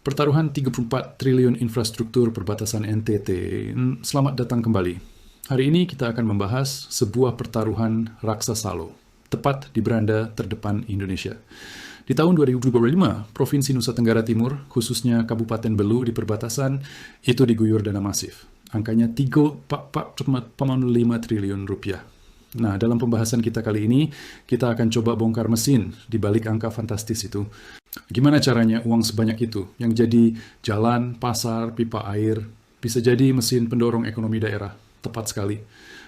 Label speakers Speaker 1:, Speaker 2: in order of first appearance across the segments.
Speaker 1: Pertaruhan 34 triliun infrastruktur perbatasan NTT. Selamat datang kembali. Hari ini kita akan membahas sebuah pertaruhan raksasa lo, tepat di beranda terdepan Indonesia. Di tahun 2025, Provinsi Nusa Tenggara Timur, khususnya Kabupaten Belu di perbatasan, itu diguyur dana masif. Angkanya 3,5 triliun rupiah. Nah, dalam pembahasan kita kali ini, kita akan coba bongkar mesin di balik angka fantastis itu. Gimana caranya uang sebanyak itu yang jadi jalan, pasar, pipa air, bisa jadi mesin pendorong ekonomi daerah. Tepat sekali.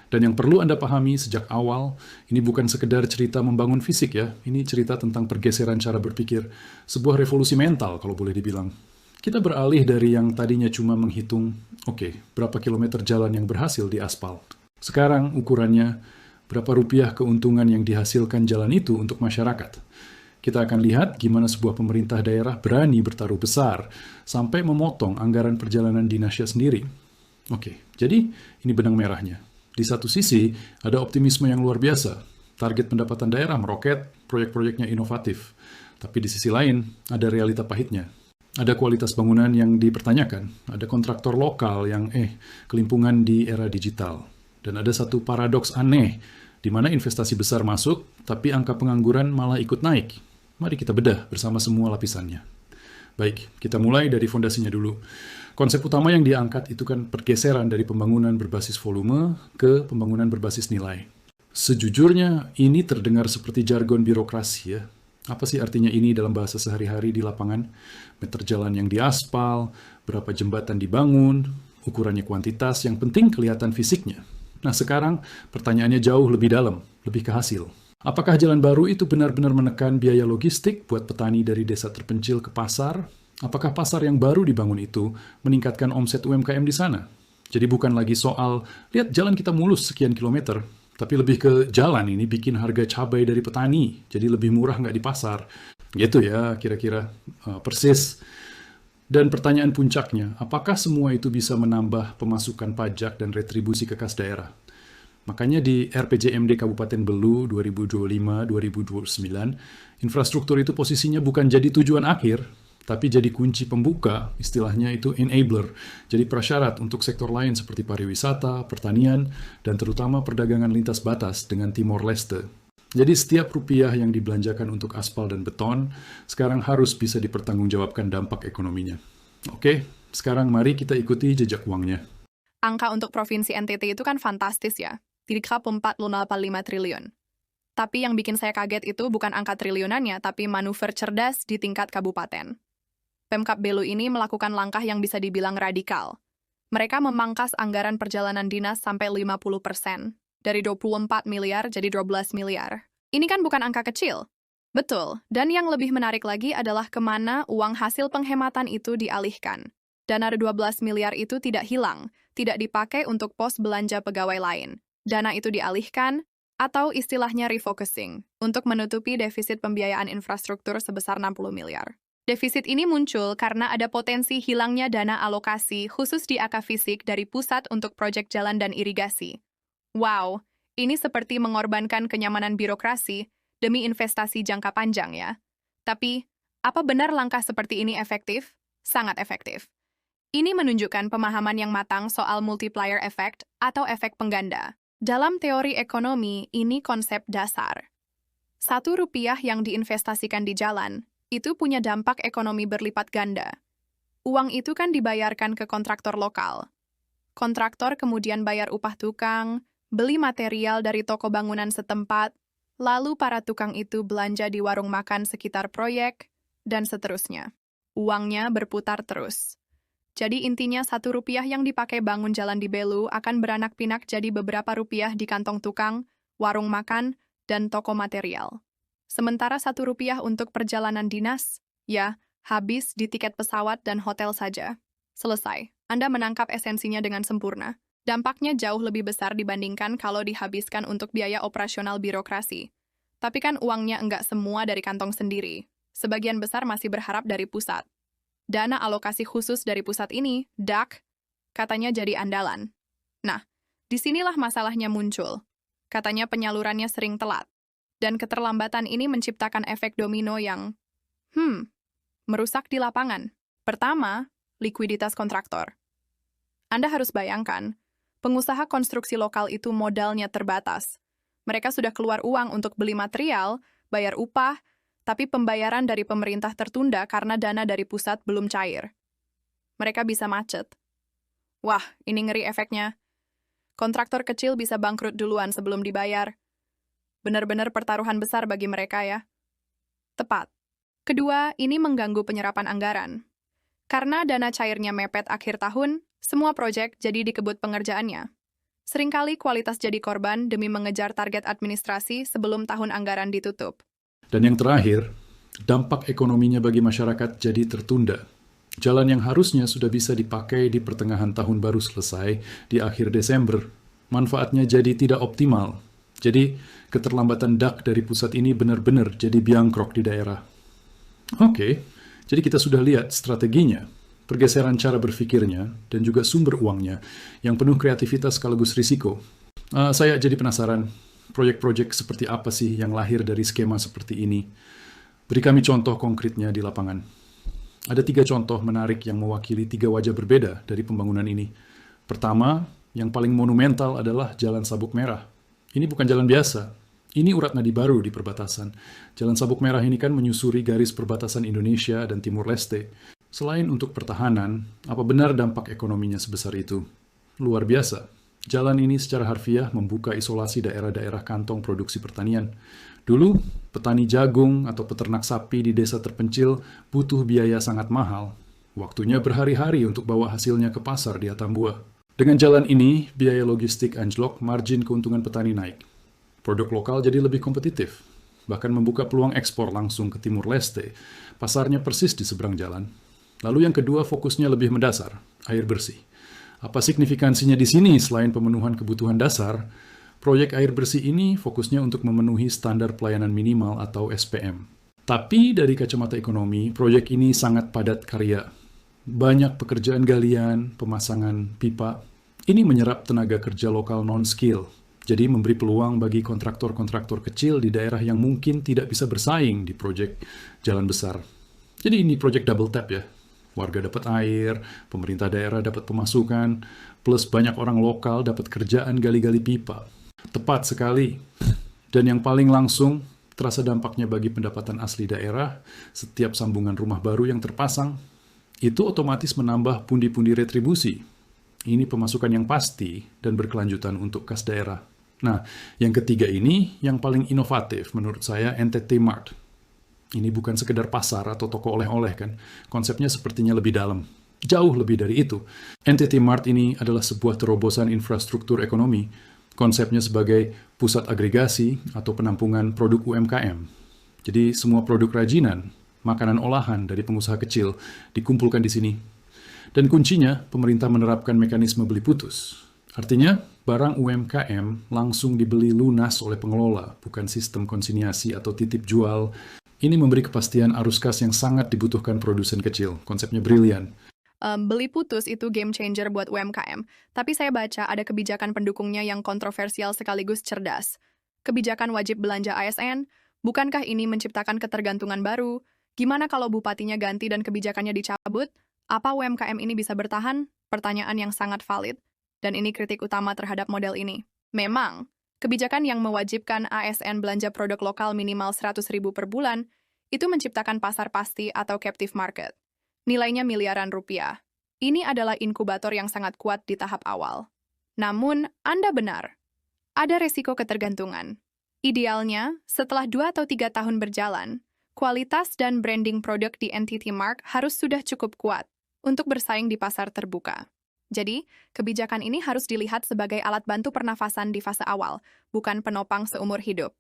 Speaker 1: Dan yang perlu Anda pahami sejak awal, ini bukan sekedar cerita membangun fisik ya, ini cerita tentang pergeseran cara berpikir, sebuah revolusi mental kalau boleh dibilang. Kita beralih dari yang tadinya cuma menghitung, berapa kilometer jalan yang berhasil di aspal. Sekarang ukurannya, berapa rupiah keuntungan yang dihasilkan jalan itu untuk masyarakat. Kita akan lihat gimana sebuah pemerintah daerah berani bertaruh besar sampai memotong anggaran perjalanan dinasnya sendiri. Jadi ini benang merahnya. Di satu sisi, ada optimisme yang luar biasa. Target pendapatan daerah meroket, proyek-proyeknya inovatif. Tapi di sisi lain, ada realita pahitnya. Ada kualitas bangunan yang dipertanyakan. Ada kontraktor lokal yang kelimpungan di era digital. Dan ada satu paradoks aneh, di mana investasi besar masuk, tapi angka pengangguran malah ikut naik. Mari kita bedah bersama semua lapisannya. Baik, kita mulai dari fondasinya dulu. Konsep utama yang diangkat itu kan pergeseran dari pembangunan berbasis volume ke pembangunan berbasis nilai. Sejujurnya, ini terdengar seperti jargon birokrasi ya. Apa sih artinya ini dalam bahasa sehari-hari di lapangan? Meter jalan yang diaspal, berapa jembatan dibangun, ukurannya kuantitas, yang penting kelihatan fisiknya. Nah sekarang pertanyaannya jauh lebih dalam, lebih ke hasil. Apakah jalan baru itu benar-benar menekan biaya logistik buat petani dari desa terpencil ke pasar? Apakah pasar yang baru dibangun itu meningkatkan omset UMKM di sana? Jadi bukan lagi soal, lihat jalan kita mulus sekian kilometer, tapi lebih ke jalan ini bikin harga cabai dari petani, jadi lebih murah nggak di pasar. Gitu ya, kira-kira persis. Dan pertanyaan puncaknya, apakah semua itu bisa menambah pemasukan pajak dan retribusi ke kas daerah? Makanya di RPJMD Kabupaten Belu 2025-2029, infrastruktur itu posisinya bukan jadi tujuan akhir, tapi jadi kunci pembuka, istilahnya itu enabler, jadi prasyarat untuk sektor lain seperti pariwisata, pertanian, dan terutama perdagangan lintas batas dengan Timor Leste. Jadi setiap rupiah yang dibelanjakan untuk aspal dan beton, sekarang harus bisa dipertanggungjawabkan dampak ekonominya. Sekarang mari kita ikuti jejak uangnya.
Speaker 2: Angka untuk Provinsi NTT itu kan fantastis ya, 3,405 triliun. Tapi yang bikin saya kaget itu bukan angka triliunannya, tapi manuver cerdas di tingkat kabupaten. Pemkab Belu ini melakukan langkah yang bisa dibilang radikal. Mereka memangkas anggaran perjalanan dinas sampai 50%, dari 24 miliar jadi 12 miliar. Ini kan bukan angka kecil. Betul, dan yang lebih menarik lagi adalah kemana uang hasil penghematan itu dialihkan. Dana 12 miliar itu tidak hilang, tidak dipakai untuk pos belanja pegawai lain. Dana itu dialihkan, atau istilahnya refocusing, untuk menutupi defisit pembiayaan infrastruktur sebesar 60 miliar. Defisit ini muncul karena ada potensi hilangnya dana alokasi khusus di AK Fisik dari pusat untuk proyek jalan dan irigasi. Wow, ini seperti mengorbankan kenyamanan birokrasi demi investasi jangka panjang ya. Tapi, apa benar langkah seperti ini efektif? Sangat efektif. Ini menunjukkan pemahaman yang matang soal multiplier effect atau efek pengganda. Dalam teori ekonomi, ini konsep dasar. 1 rupiah yang diinvestasikan di jalan, itu punya dampak ekonomi berlipat ganda. Uang itu kan dibayarkan ke kontraktor lokal. Kontraktor kemudian bayar upah tukang, beli material dari toko bangunan setempat, lalu para tukang itu belanja di warung makan sekitar proyek, dan seterusnya. Uangnya berputar terus. Jadi intinya 1 rupiah yang dipakai bangun jalan di Belu akan beranak pinak jadi beberapa rupiah di kantong tukang, warung makan, dan toko material. Sementara 1 rupiah untuk perjalanan dinas, ya, habis di tiket pesawat dan hotel saja. Selesai. Anda menangkap esensinya dengan sempurna. Dampaknya jauh lebih besar dibandingkan kalau dihabiskan untuk biaya operasional birokrasi. Tapi kan uangnya enggak semua dari kantong sendiri. Sebagian besar masih berharap dari pusat. Dana alokasi khusus dari pusat ini, DAK, katanya jadi andalan. Nah, disinilah masalahnya muncul. Katanya penyalurannya sering telat. Dan keterlambatan ini menciptakan efek domino yang, merusak di lapangan. Pertama, likuiditas kontraktor. Anda harus bayangkan, pengusaha konstruksi lokal itu modalnya terbatas. Mereka sudah keluar uang untuk beli material, bayar upah, tapi pembayaran dari pemerintah tertunda karena dana dari pusat belum cair. Mereka bisa macet. Wah, ini ngeri efeknya. Kontraktor kecil bisa bangkrut duluan sebelum dibayar. Benar-benar pertaruhan besar bagi mereka ya. Tepat. Kedua, ini mengganggu penyerapan anggaran. Karena dana cairnya mepet akhir tahun, semua proyek jadi dikebut pengerjaannya. Seringkali kualitas jadi korban demi mengejar target administrasi sebelum tahun anggaran ditutup.
Speaker 1: Dan yang terakhir, dampak ekonominya bagi masyarakat jadi tertunda. Jalan yang harusnya sudah bisa dipakai di pertengahan tahun baru selesai di akhir Desember, manfaatnya jadi tidak optimal. Jadi, keterlambatan DAK dari pusat ini benar-benar jadi biangkrok di daerah. Oke. Jadi kita sudah lihat strateginya, pergeseran cara berpikirnya, dan juga sumber uangnya yang penuh kreativitas sekaligus risiko. Saya jadi penasaran, proyek-proyek seperti apa sih yang lahir dari skema seperti ini? Beri kami contoh konkretnya di lapangan. Ada 3 contoh menarik yang mewakili 3 wajah berbeda dari pembangunan ini. Pertama, yang paling monumental adalah Jalan Sabuk Merah. Ini bukan jalan biasa. Ini urat nadi baru di perbatasan. Jalan Sabuk Merah ini kan menyusuri garis perbatasan Indonesia dan Timur Leste. Selain untuk pertahanan, apa benar dampak ekonominya sebesar itu? Luar biasa. Jalan ini secara harfiah membuka isolasi daerah-daerah kantong produksi pertanian. Dulu, petani jagung atau peternak sapi di desa terpencil butuh biaya sangat mahal. Waktunya berhari-hari untuk bawa hasilnya ke pasar di Atambua. Dengan jalan ini, biaya logistik anjlok, margin keuntungan petani naik. Produk lokal jadi lebih kompetitif, bahkan membuka peluang ekspor langsung ke Timur Leste. Pasarnya persis di seberang jalan. Lalu yang kedua fokusnya lebih mendasar, air bersih. Apa signifikansinya di sini selain pemenuhan kebutuhan dasar? Proyek air bersih ini fokusnya untuk memenuhi standar pelayanan minimal atau SPM. Tapi dari kacamata ekonomi, proyek ini sangat padat karya. Banyak pekerjaan galian, pemasangan pipa. Ini menyerap tenaga kerja lokal non-skill. Jadi memberi peluang bagi kontraktor-kontraktor kecil di daerah yang mungkin tidak bisa bersaing di proyek jalan besar. Jadi ini proyek double tap ya. Warga dapat air, pemerintah daerah dapat pemasukan, plus banyak orang lokal dapat kerjaan gali-gali pipa. Tepat sekali. Dan yang paling langsung, terasa dampaknya bagi pendapatan asli daerah, setiap sambungan rumah baru yang terpasang, itu otomatis menambah pundi-pundi retribusi. Ini pemasukan yang pasti dan berkelanjutan untuk kas daerah. Nah, yang ketiga ini yang paling inovatif menurut saya NTT Mart. Ini bukan sekedar pasar atau toko oleh-oleh kan. Konsepnya sepertinya lebih dalam. Jauh lebih dari itu. NTT Mart ini adalah sebuah terobosan infrastruktur ekonomi. Konsepnya sebagai pusat agregasi atau penampungan produk UMKM. Jadi semua produk rajinan, makanan olahan dari pengusaha kecil dikumpulkan di sini. Dan kuncinya, pemerintah menerapkan mekanisme beli putus. Artinya, barang UMKM langsung dibeli lunas oleh pengelola, bukan sistem konsinyasi atau titip jual. Ini memberi kepastian arus kas yang sangat dibutuhkan produsen kecil. Konsepnya brilian.
Speaker 2: Beli putus itu game changer buat UMKM, tapi saya baca ada kebijakan pendukungnya yang kontroversial sekaligus cerdas. Kebijakan wajib belanja ASN, bukankah ini menciptakan ketergantungan baru? Gimana kalau bupatinya ganti dan kebijakannya dicabut? Apa UMKM ini bisa bertahan? Pertanyaan yang sangat valid. Dan ini kritik utama terhadap model ini. Memang, kebijakan yang mewajibkan ASN belanja produk lokal minimal 100.000 per bulan, itu menciptakan pasar pasti atau captive market. Nilainya miliaran rupiah. Ini adalah inkubator yang sangat kuat di tahap awal. Namun, Anda benar. Ada resiko ketergantungan. Idealnya, setelah 2 atau 3 tahun berjalan, kualitas dan branding produk di NTT Mart harus sudah cukup kuat untuk bersaing di pasar terbuka. Jadi, kebijakan ini harus dilihat sebagai alat bantu pernafasan di fase awal, bukan penopang seumur hidup.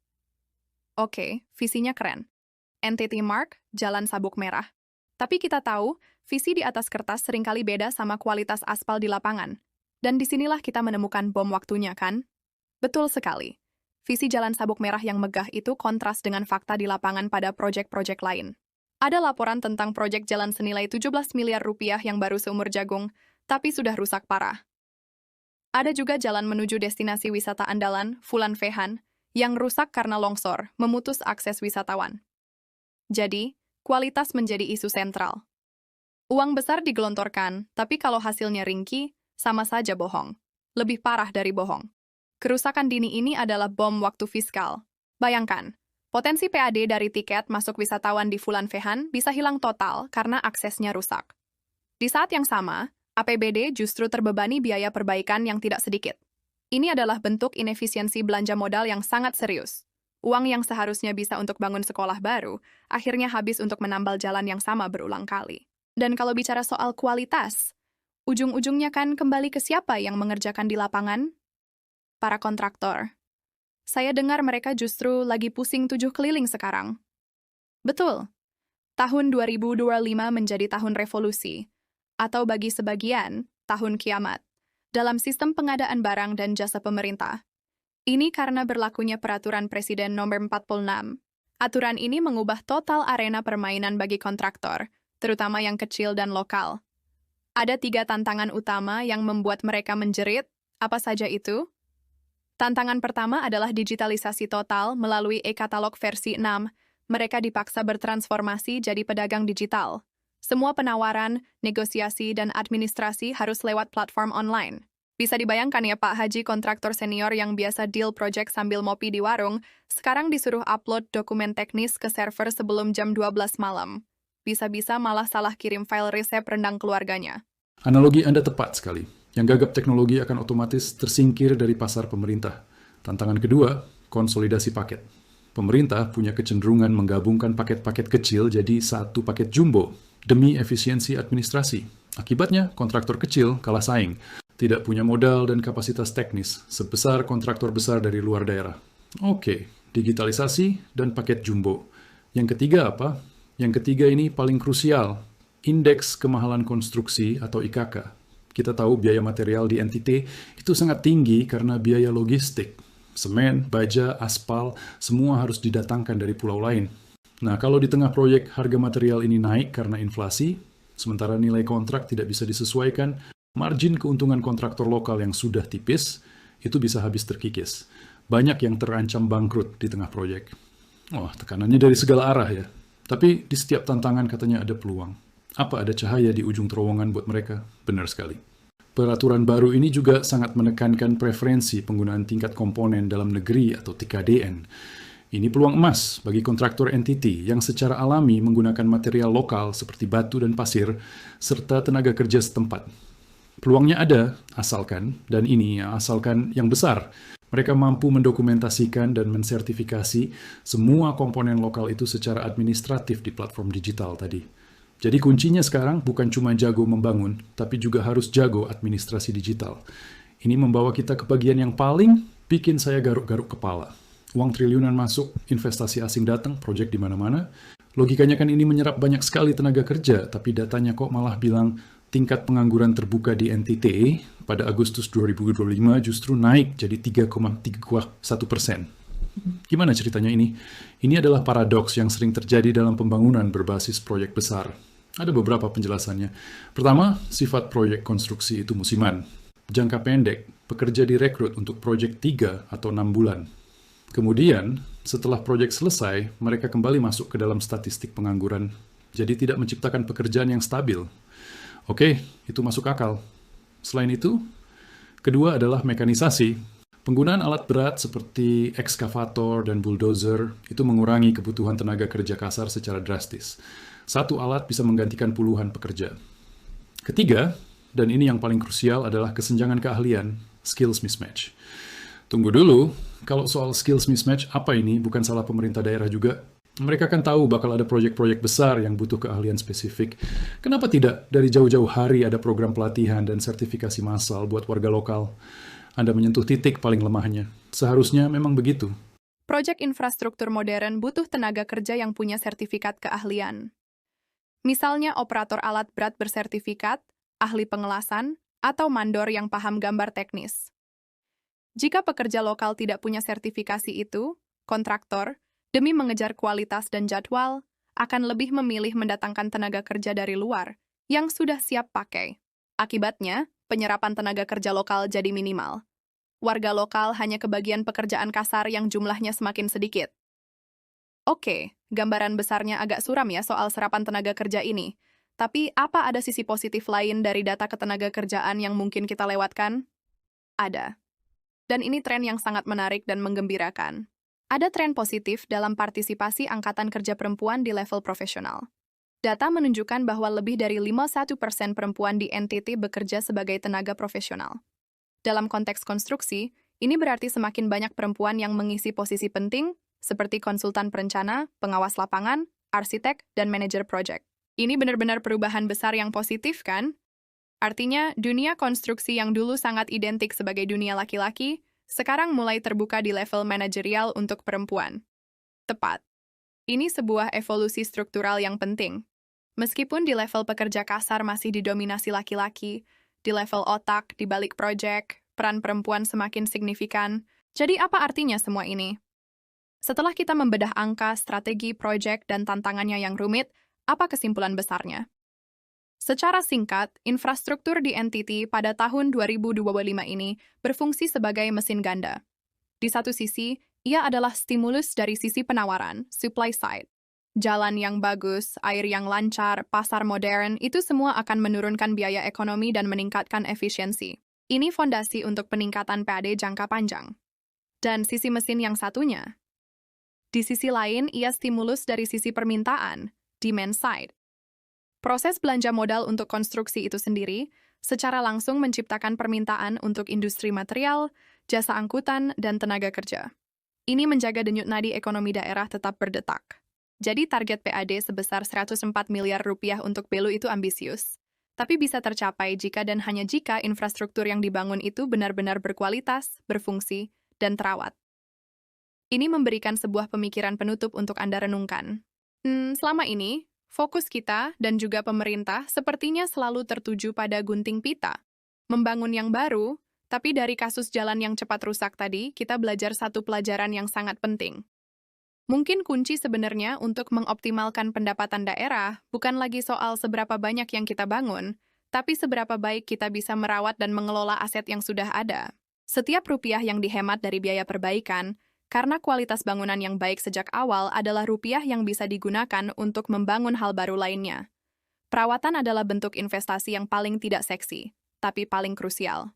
Speaker 2: Oke, visinya keren. NTT Mart, Jalan Sabuk Merah. Tapi kita tahu, visi di atas kertas seringkali beda sama kualitas aspal di lapangan. Dan disinilah kita menemukan bom waktunya, kan? Betul sekali. Visi Jalan Sabuk Merah yang megah itu kontras dengan fakta di lapangan pada proyek-proyek lain. Ada laporan tentang proyek jalan senilai 17 miliar rupiah yang baru seumur jagung, tapi sudah rusak parah. Ada juga jalan menuju destinasi wisata andalan, Fulan Vehan, yang rusak karena longsor, memutus akses wisatawan. Jadi, kualitas menjadi isu sentral. Uang besar digelontorkan, tapi kalau hasilnya ringkih, sama saja bohong. Lebih parah dari bohong. Kerusakan dini ini adalah bom waktu fiskal. Bayangkan, potensi PAD dari tiket masuk wisatawan di Fulan Fehan bisa hilang total karena aksesnya rusak. Di saat yang sama, APBD justru terbebani biaya perbaikan yang tidak sedikit. Ini adalah bentuk inefisiensi belanja modal yang sangat serius. Uang yang seharusnya bisa untuk bangun sekolah baru, akhirnya habis untuk menambal jalan yang sama berulang kali. Dan kalau bicara soal kualitas, ujung-ujungnya kan kembali ke siapa yang mengerjakan di lapangan? Para kontraktor. Saya dengar mereka justru lagi pusing 7 keliling sekarang. Betul. Tahun 2025 menjadi tahun revolusi, atau bagi sebagian, tahun kiamat, dalam sistem pengadaan barang dan jasa pemerintah. Ini karena berlakunya Peraturan Presiden Nomor 46. Aturan ini mengubah total arena permainan bagi kontraktor, terutama yang kecil dan lokal. Ada 3 tantangan utama yang membuat mereka menjerit. Apa saja itu? Tantangan pertama adalah digitalisasi total melalui e-katalog versi 6. Mereka dipaksa bertransformasi jadi pedagang digital. Semua penawaran, negosiasi, dan administrasi harus lewat platform online. Bisa dibayangkan ya Pak Haji, kontraktor senior yang biasa deal project sambil mopi di warung, sekarang disuruh upload dokumen teknis ke server sebelum jam 12 malam. Bisa-bisa malah salah kirim file resep rendang keluarganya.
Speaker 1: Analogi Anda tepat sekali. Yang gagap teknologi akan otomatis tersingkir dari pasar pemerintah. Tantangan kedua, konsolidasi paket. Pemerintah punya kecenderungan menggabungkan paket-paket kecil jadi satu paket jumbo demi efisiensi administrasi. Akibatnya, kontraktor kecil kalah saing, tidak punya modal dan kapasitas teknis sebesar kontraktor besar dari luar daerah. Oke, digitalisasi dan paket jumbo. Yang ketiga apa? Yang ketiga ini paling krusial, indeks kemahalan konstruksi atau IKK. Kita tahu biaya material di NTT itu sangat tinggi karena biaya logistik. Semen, baja, aspal, semua harus didatangkan dari pulau lain. Nah, kalau di tengah proyek harga material ini naik karena inflasi, sementara nilai kontrak tidak bisa disesuaikan, margin keuntungan kontraktor lokal yang sudah tipis, itu bisa habis terkikis. Banyak yang terancam bangkrut di tengah proyek. Wah, tekanannya dari segala arah ya. Tapi di setiap tantangan katanya ada peluang. Apa ada cahaya di ujung terowongan buat mereka? Benar sekali. Peraturan baru ini juga sangat menekankan preferensi penggunaan tingkat komponen dalam negeri atau TKDN. Ini peluang emas bagi kontraktor NTT yang secara alami menggunakan material lokal seperti batu dan pasir, serta tenaga kerja setempat. Peluangnya ada, asalkan yang besar. Mereka mampu mendokumentasikan dan mensertifikasi semua komponen lokal itu secara administratif di platform digital tadi. Jadi kuncinya sekarang bukan cuma jago membangun, tapi juga harus jago administrasi digital. Ini membawa kita ke bagian yang paling bikin saya garuk-garuk kepala. Uang triliunan masuk, investasi asing datang, proyek di mana-mana. Logikanya kan ini menyerap banyak sekali tenaga kerja, tapi datanya kok malah bilang tingkat pengangguran terbuka di NTT pada Agustus 2025 justru naik jadi 3,31%. Gimana ceritanya ini? Ini adalah paradoks yang sering terjadi dalam pembangunan berbasis proyek besar. Ada beberapa penjelasannya. Pertama, sifat proyek konstruksi itu musiman. Jangka pendek, pekerja direkrut untuk proyek 3 atau 6 bulan. Kemudian, setelah proyek selesai, mereka kembali masuk ke dalam statistik pengangguran. Jadi tidak menciptakan pekerjaan yang stabil. Oke, itu masuk akal. Selain itu, kedua adalah mekanisasi. Penggunaan alat berat seperti ekskavator dan bulldozer itu mengurangi kebutuhan tenaga kerja kasar secara drastis. Satu alat bisa menggantikan puluhan pekerja. Ketiga, dan ini yang paling krusial adalah kesenjangan keahlian, skills mismatch. Tunggu dulu, kalau soal skills mismatch, apa ini? Bukan salah pemerintah daerah juga? Mereka kan tahu bakal ada proyek-proyek besar yang butuh keahlian spesifik. Kenapa tidak dari jauh-jauh hari ada program pelatihan dan sertifikasi massal buat warga lokal? Anda menyentuh titik paling lemahnya. Seharusnya memang begitu.
Speaker 2: Proyek infrastruktur modern butuh tenaga kerja yang punya sertifikat keahlian. Misalnya operator alat berat bersertifikat, ahli pengelasan, atau mandor yang paham gambar teknis. Jika pekerja lokal tidak punya sertifikasi itu, kontraktor, demi mengejar kualitas dan jadwal, akan lebih memilih mendatangkan tenaga kerja dari luar yang sudah siap pakai. Akibatnya, penyerapan tenaga kerja lokal jadi minimal. Warga lokal hanya kebagian pekerjaan kasar yang jumlahnya semakin sedikit. Oke, gambaran besarnya agak suram ya soal serapan tenaga kerja ini. Tapi apa ada sisi positif lain dari data ketenaga kerjaan yang mungkin kita lewatkan? Ada. Dan ini tren yang sangat menarik dan menggembirakan. Ada tren positif dalam partisipasi angkatan kerja perempuan di level profesional. Data menunjukkan bahwa lebih dari 51% perempuan di NTT bekerja sebagai tenaga profesional. Dalam konteks konstruksi, ini berarti semakin banyak perempuan yang mengisi posisi penting, seperti konsultan perencana, pengawas lapangan, arsitek, dan manajer proyek. Ini benar-benar perubahan besar yang positif, kan? Artinya, dunia konstruksi yang dulu sangat identik sebagai dunia laki-laki, sekarang mulai terbuka di level manajerial untuk perempuan. Tepat. Ini sebuah evolusi struktural yang penting. Meskipun di level pekerja kasar masih didominasi laki-laki, di level otak, di balik proyek, peran perempuan semakin signifikan. Jadi apa artinya semua ini? Setelah kita membedah angka, strategi, proyek, dan tantangannya yang rumit, apa kesimpulan besarnya? Secara singkat, infrastruktur di NTT pada tahun 2025 ini berfungsi sebagai mesin ganda. Di satu sisi, ia adalah stimulus dari sisi penawaran, supply side. Jalan yang bagus, air yang lancar, pasar modern, itu semua akan menurunkan biaya ekonomi dan meningkatkan efisiensi. Ini fondasi untuk peningkatan PAD jangka panjang. Dan sisi mesin yang satunya. Di sisi lain, ia stimulus dari sisi permintaan, demand side. Proses belanja modal untuk konstruksi itu sendiri secara langsung menciptakan permintaan untuk industri material, jasa angkutan, dan tenaga kerja. Ini menjaga denyut nadi ekonomi daerah tetap berdetak. Jadi target PAD sebesar 104 miliar rupiah untuk Belu itu ambisius. Tapi bisa tercapai jika dan hanya jika infrastruktur yang dibangun itu benar-benar berkualitas, berfungsi, dan terawat. Ini memberikan sebuah pemikiran penutup untuk Anda renungkan. Selama ini, fokus kita dan juga pemerintah sepertinya selalu tertuju pada gunting pita. Membangun yang baru, tapi dari kasus jalan yang cepat rusak tadi, kita belajar satu pelajaran yang sangat penting. Mungkin kunci sebenarnya untuk mengoptimalkan pendapatan daerah bukan lagi soal seberapa banyak yang kita bangun, tapi seberapa baik kita bisa merawat dan mengelola aset yang sudah ada. Setiap rupiah yang dihemat dari biaya perbaikan, karena kualitas bangunan yang baik sejak awal adalah rupiah yang bisa digunakan untuk membangun hal baru lainnya. Perawatan adalah bentuk investasi yang paling tidak seksi, tapi paling krusial.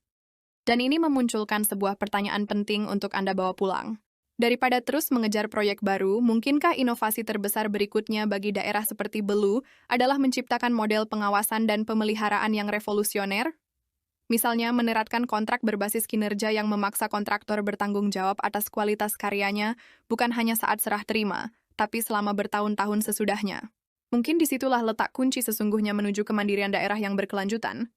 Speaker 2: Dan ini memunculkan sebuah pertanyaan penting untuk Anda bawa pulang. Daripada terus mengejar proyek baru, mungkinkah inovasi terbesar berikutnya bagi daerah seperti Belu adalah menciptakan model pengawasan dan pemeliharaan yang revolusioner? Misalnya, menerapkan kontrak berbasis kinerja yang memaksa kontraktor bertanggung jawab atas kualitas karyanya bukan hanya saat serah terima, tapi selama bertahun-tahun sesudahnya. Mungkin disitulah letak kunci sesungguhnya menuju kemandirian daerah yang berkelanjutan.